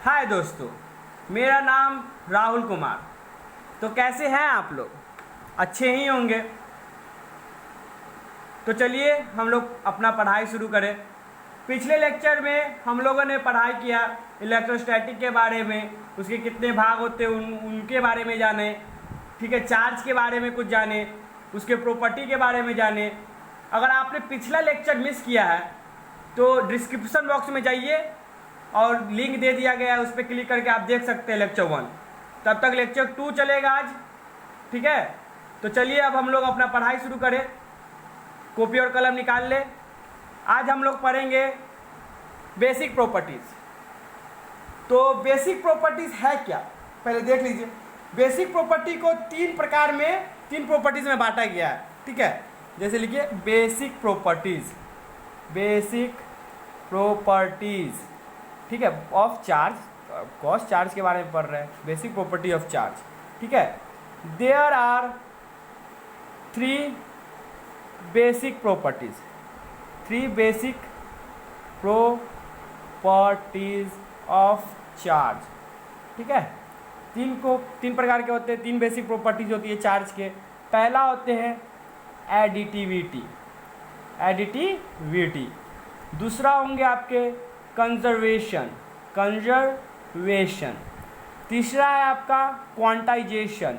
हाय दोस्तों, मेरा नाम राहुल कुमार। तो कैसे हैं आप लोग? अच्छे ही होंगे। तो चलिए हम लोग अपना पढ़ाई शुरू करें। पिछले लेक्चर में हम लोगों ने पढ़ाई किया इलेक्ट्रोस्टैटिक के बारे में, उसके कितने भाग होते हैं उनके बारे में जाने, ठीक है। चार्ज के बारे में कुछ जाने, उसके प्रॉपर्टी के बारे में जाने। अगर आपने पिछला लेक्चर मिस किया है तो डिस्क्रिप्शन बॉक्स में जाइए और लिंक दे दिया गया है, उस पर क्लिक करके आप देख सकते हैं लेक्चर 1। तब तक लेक्चर 2 चलेगा आज, ठीक है। तो चलिए अब हम लोग अपना पढ़ाई शुरू करें। कॉपी और कलम निकाल ले। आज हम लोग पढ़ेंगे बेसिक प्रॉपर्टीज़। तो बेसिक प्रॉपर्टीज़ है क्या, पहले देख लीजिए। बेसिक प्रॉपर्टी को तीन प्रॉपर्टीज़ में बांटा गया है, ठीक है। जैसे लिखिए बेसिक प्रॉपर्टीज़, ठीक है, ऑफ चार्ज। कॉस्ट चार्ज के बारे में पढ़ रहे हैं, बेसिक प्रॉपर्टी ऑफ चार्ज, ठीक है। There are 3 basic properties of charge, ठीक है। तीन प्रकार के होते हैं, 3 बेसिक प्रॉपर्टीज होती है चार्ज के। पहला होते हैं एडिटिविटी, दूसरा होंगे आपके कंजर्वेशन, तीसरा है आपका क्वांटाइजेशन,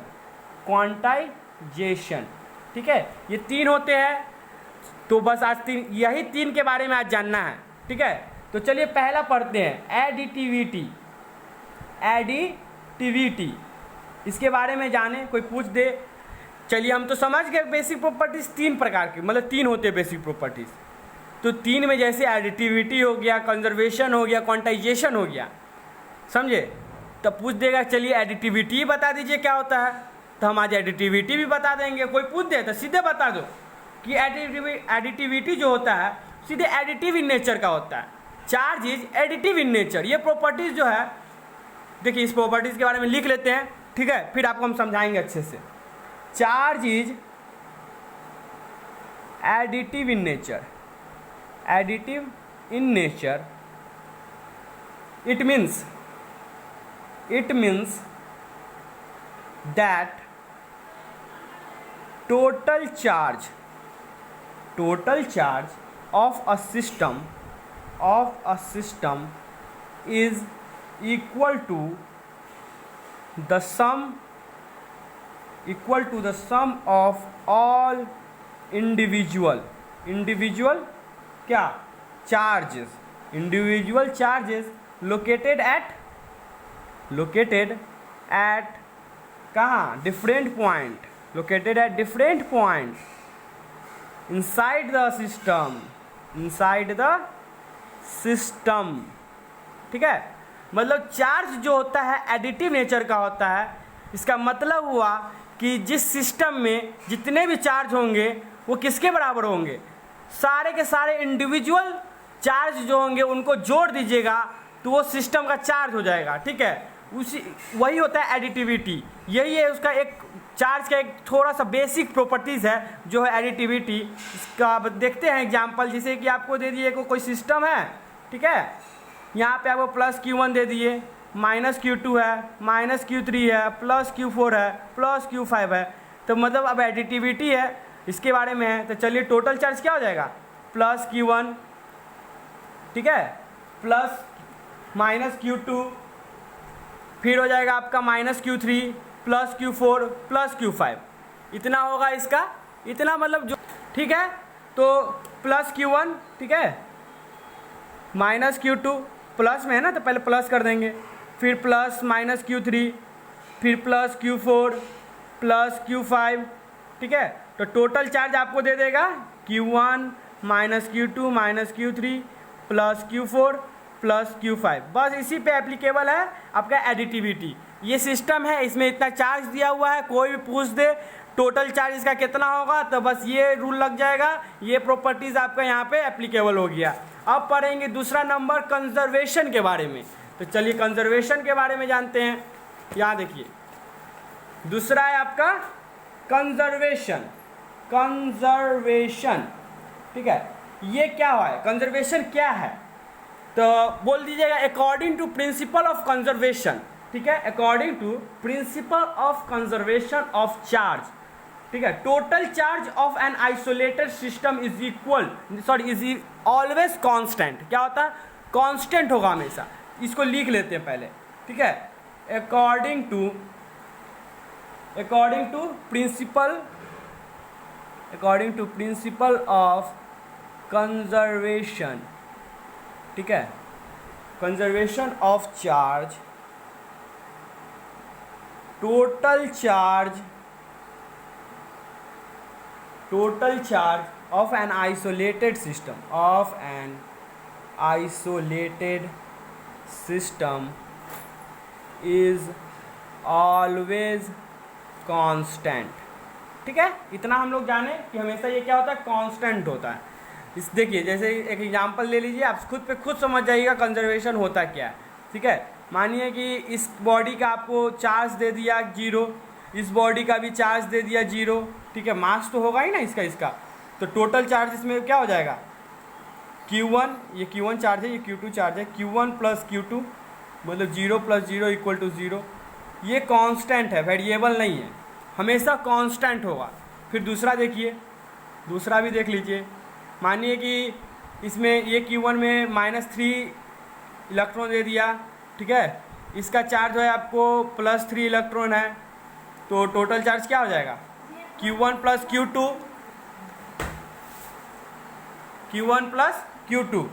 ठीक है। ये 3 होते हैं। तो बस आज यही 3 के बारे में आज जानना है, ठीक है। तो चलिए पहला पढ़ते हैं एडिटिविटी। इसके बारे में जाने, कोई पूछ दे। चलिए हम तो समझ गए बेसिक प्रॉपर्टीज 3 प्रकार की, मतलब 3 होते हैं बेसिक प्रॉपर्टीज। तो 3 में जैसे एडिटिविटी हो गया, कंजर्वेशन हो गया, क्वांटाइजेशन हो गया, समझे। तब पूछ देगा चलिए एडिटिविटी बता दीजिए क्या होता है, तो हम आज एडिटिविटी भी बता देंगे। कोई पूछ दे तो सीधे बता दो कि एडिटिविटी जो होता है सीधे एडिटिव इन नेचर का होता है। Charge is additive in nature. ये प्रॉपर्टीज जो है, देखिए इस प्रॉपर्टीज के बारे में लिख लेते हैं, ठीक है, फिर आपको हम समझाएंगे अच्छे से। Charge is additive in nature, it means that total charge of a system is equal to the sum of all individual क्या individual charges located at कहाँ, different point inside the system, ठीक है। मतलब चार्ज जो होता है additive nature का होता है। इसका मतलब हुआ कि जिस सिस्टम में जितने भी चार्ज होंगे वो किसके बराबर होंगे, सारे के सारे इंडिविजुअल चार्ज जो होंगे उनको जोड़ दीजिएगा तो वो सिस्टम का चार्ज हो जाएगा, ठीक है। वही होता है एडिटिविटी। यही है उसका एक चार्ज का एक थोड़ा सा बेसिक प्रॉपर्टीज़ है जो है एडिटिविटी। इसका देखते हैं एग्जांपल। जैसे कि आपको दे दिए कोई सिस्टम है, ठीक है। यहाँ पे आपको प्लस Q1 दे दिए, माइनस Q2 है, माइनस Q3 है, प्लस Q4 है, प्लस Q5 है। तो मतलब अब एडिटिविटी है, इसके बारे में है। तो चलिए टोटल चार्ज क्या हो जाएगा, प्लस Q1, ठीक है, प्लस माइनस Q2, फिर हो जाएगा आपका minus Q3, plus Q4, plus Q5। इतना होगा इसका, इतना मतलब जो, ठीक है। तो प्लस Q1, ठीक है, माइनस Q2, प्लस में है ना तो पहले प्लस कर देंगे, फिर प्लस माइनस Q3, फिर प्लस Q4, प्लस Q5, ठीक है। तो टोटल चार्ज आपको दे देगा Q1 minus Q2 minus Q3 plus Q4 plus Q5। बस इसी पे एप्लीकेबल है आपका एडिटिविटी। ये सिस्टम है, इसमें इतना चार्ज दिया हुआ है, कोई भी पूछ दे टोटल चार्ज इसका कितना होगा तो बस ये रूल लग जाएगा। ये प्रॉपर्टीज़ आपका यहाँ पे एप्लीकेबल हो गया। अब पढ़ेंगे दूसरा नंबर कंजर्वेशन के बारे में। तो चलिए कंजर्वेशन के बारे में जानते हैं। यहाँ देखिए दूसरा है आपका कंजर्वेशन, ठीक है। ये क्या है, कंजर्वेशन क्या है? तो बोल दीजिएगा according to principle of conservation, ठीक है, according to principle of conservation of charge, ठीक है, total charge of an isolated system is equal, sorry is always constant. क्या होता है? कांस्टेंट होगा हमेशा। इसको लिख लेते हैं पहले, ठीक है, according to principle of conservation, ठीक है, conservation of charge, total charge of an isolated system is always constant, ठीक है। इतना हम लोग जाने कि हमेशा ये क्या होता है? कांस्टेंट होता है। इस देखिए, जैसे एक एग्जांपल ले लीजिए, आप खुद समझ जाइएगा कंजर्वेशन होता क्या है, ठीक है। मानिए कि इस बॉडी का आपको चार्ज दे दिया 0, इस बॉडी का भी चार्ज दे दिया 0, ठीक है, मास तो होगा ही ना इसका, तो टोटल चार्ज इसमें क्या हो जाएगा? Q1, ये Q1 चार्ज है, ये Q2 चार्ज है, Q1 प्लस Q2 मतलब 0 प्लस 0 इक्वल टू 0। ये कांस्टेंट है, वेरिएबल नहीं है, हमेशा कांस्टेंट होगा। फिर दूसरा देखिए, दूसरा भी देख लीजिए। मानिए कि इसमें ये Q1 में -3 इलेक्ट्रॉन दे दिया, ठीक है, इसका चार्ज है आपको +3 इलेक्ट्रॉन है, तो टोटल चार्ज क्या हो जाएगा? Q1 प्लस Q2,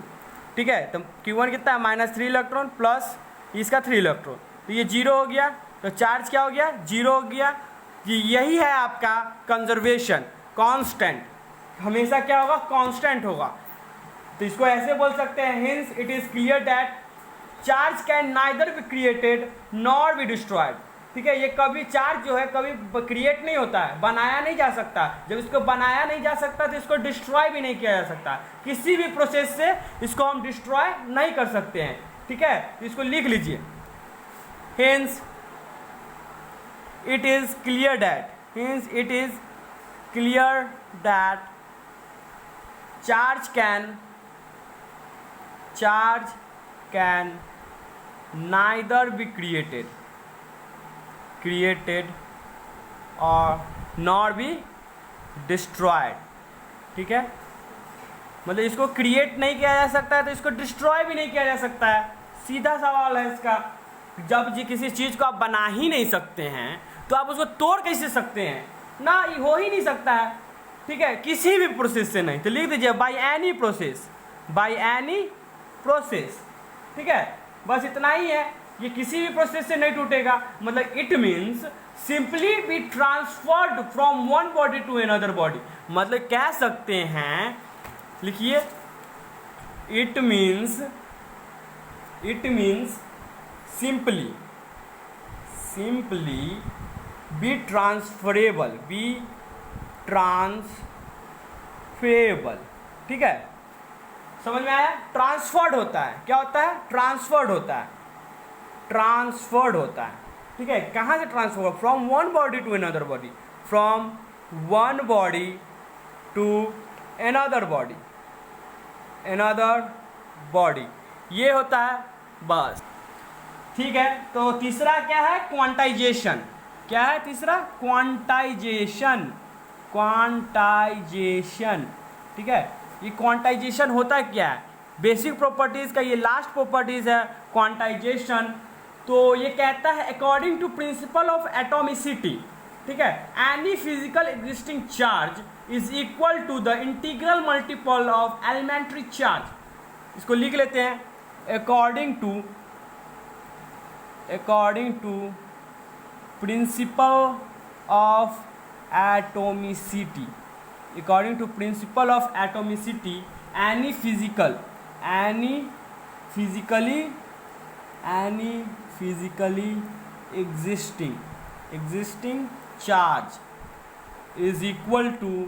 ठीक है। तो Q1 कितना है? -3 इलेक्ट्रॉन प्लस इसका 3 इलेक्ट्रॉन, तो ये 0 हो गया, तो चार्ज क्या हो गया? 0 हो गया। यही है आपका कंजर्वेशन, कांस्टेंट, हमेशा क्या होगा? कांस्टेंट होगा। तो इसको ऐसे बोल सकते हैं, hints it is clear that charge can neither be created nor be destroyed, ठीक है। ये कभी चार्ज जो है कभी क्रिएट नहीं होता है, बनाया नहीं जा सकता। जब इसको बनाया नहीं जा सकता तो इसको डिस्ट्रॉय भी नहीं किया जा सकता। किसी भी प्रोसेस से इसको हम डिस्ट्रॉय नहीं कर सकते हैं, ठीक है। तो इसको लिख लीजिए, hence it is clear that charge can neither be created और नॉर बी डिस्ट्रॉयड, ठीक है। मतलब इसको क्रिएट नहीं किया जा सकता है तो इसको डिस्ट्रॉय भी नहीं किया जा सकता है। सीधा सवाल है इसका। जब जी किसी चीज़ को आप बना ही नहीं सकते हैं तो आप उसको तोड़ कैसे सकते हैं? ना, ये हो ही नहीं सकता है, ठीक है, किसी भी प्रोसेस से नहीं। तो लिख दीजिए बाय एनी प्रोसेस, ठीक है, बस इतना ही है। ये किसी भी प्रोसेस से नहीं टूटेगा। मतलब it means simply be transferred from one body to another body. मतलब कह सकते हैं, लिखिए, it means simply be transferable, ठीक है। समझ में आया? ट्रांसफर्ड होता है। क्या होता है? ट्रांसफर्ड होता है, ठीक है। कहाँ से transfer? From one body to another body, from one body to another body, ये होता है, बस, ठीक है। तो तीसरा क्या है? क्वांटाइजेशन। क्या है तीसरा? क्वांटाइजेशन, ठीक है। ये क्वांटाइजेशन होता क्या है? बेसिक प्रॉपर्टीज का ये लास्ट प्रॉपर्टीज है क्वांटाइजेशन। तो ये कहता है according to principle of atomicity, ठीक है, any physical existing charge is equal to the integral multiple of elementary charge. इसको लिख लेते हैं, according to principle of atomicity, any physically existing charge is equal to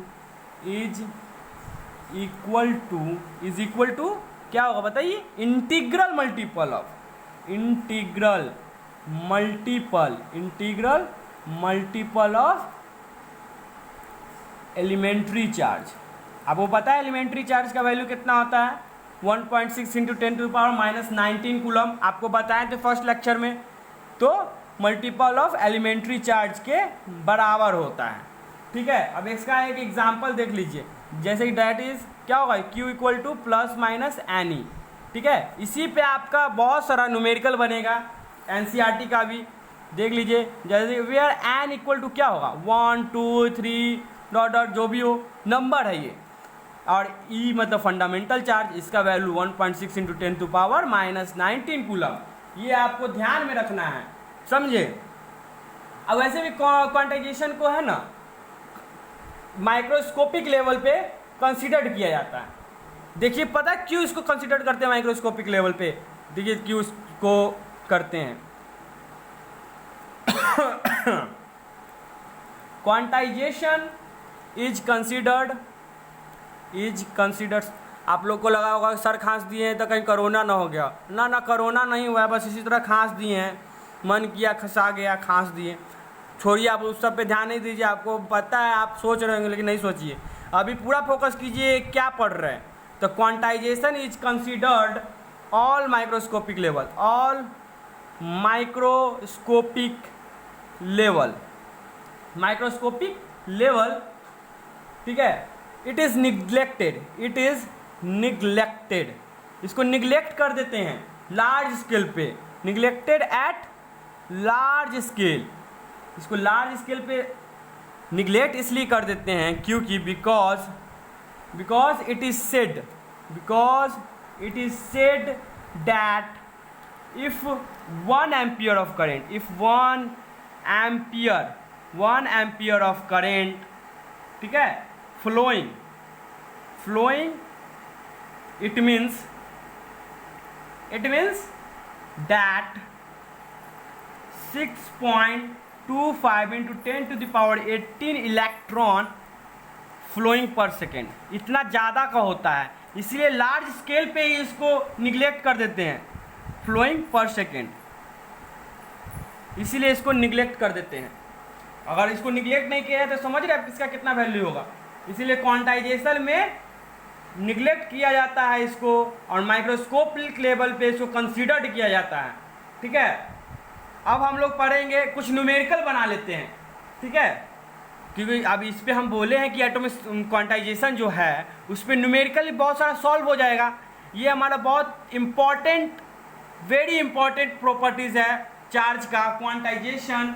क्या होगा बताइए? Integral multiple of elementary charge. आपको पता है एलिमेंट्री चार्ज का वैल्यू कितना होता है? 1.6 इंटू 10⁻⁻19 कूलम आपको बताए थे फर्स्ट लेक्चर में। तो मल्टीपल ऑफ एलिमेंट्री चार्ज के बराबर होता है। ठीक है, अब इसका एक एग्जांपल देख लीजिए, जैसे कि डैट इज क्या होगा, Q equal to plus minus n e. ठीक है, इसी पे आपका बहुत सारा न्यूमेरिकल बनेगा, NCERT का भी देख लीजिए। जैसे वेयर एन इक्वल टू क्या होगा, 1 2 3 डॉट डॉट जो भी हो नंबर है ये, और E मतलब फंडामेंटल चार्ज, इसका वैल्यू 1.6 इंटू 10⁻⁻19 कूलम। ये आपको ध्यान में रखना है, समझे। अब वैसे भी क्वांटाइजेशन को है ना माइक्रोस्कोपिक लेवल पे कंसीडर किया जाता है। देखिए पता है क्यों इसको कंसीडर करते हैं माइक्रोस्कोपिक लेवल पे, देखिए क्यों इसको करते हैं। क्वांटाइजेशन इज कंसीडर्ड आप लोग को लगा होगा सर खांस दिए हैं तो कहीं कोरोना ना हो गया, ना कोरोना नहीं हुआ है, बस इसी तरह खांस दिए हैं, मन किया खसा गया खांस दिए। छोड़िए, आप उस सब पे ध्यान नहीं दीजिए, आपको पता है आप सोच रहे होंगे लेकिन नहीं सोचिए, अभी पूरा फोकस कीजिए क्या पढ़ रहे हैं। तो quantization is considered all microscopic level, ठीक है। इट इज़ निग्लेक्टेड, इसको निग्लेक्ट कर देते हैं लार्ज स्केल पे, निग्लेक्टेड एट लार्ज स्केल, इसको लार्ज स्केल पे निग्लेक्ट इसलिए कर देते हैं क्योंकि because it is said that if 1 ampere of current, one ampere of current, ठीक है, flowing it means that 6.25 into 10⁻18 electron flowing per second, इतना ज़्यादा का होता है, इसलिए लार्ज स्केल पे ही इसको निगलेक्ट कर देते हैं, फ्लोइंग पर सेकेंड, इसीलिए इसको निगलेक्ट कर देते हैं। अगर इसको निगलेक्ट नहीं किया है तो समझ रहे आप इसका कितना वैल्यू होगा, इसीलिए क्वांटाइजेशन में निगलेक्ट किया जाता है इसको, और माइक्रोस्कोपिक लेवल पे इसको कंसीडर्ड किया जाता है। ठीक है, अब हम लोग पढ़ेंगे कुछ न्यूमेरिकल बना लेते हैं, ठीक है, क्योंकि अब इस पे हम बोले हैं कि एटॉमिक क्वांटाइजेशन जो है उस पर न्यूमेरिकल बहुत सारा सॉल्व हो जाएगा। ये हमारा बहुत इम्पॉर्टेंट, वेरी इंपॉर्टेंट प्रॉपर्टीज़ है चार्ज का, क्वांटाइजेशन।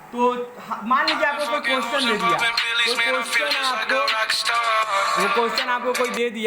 तो मान लीजिए आपको कोई क्वेश्चन दे दिया, वो क्वेश्चन आपको कोई दे दिया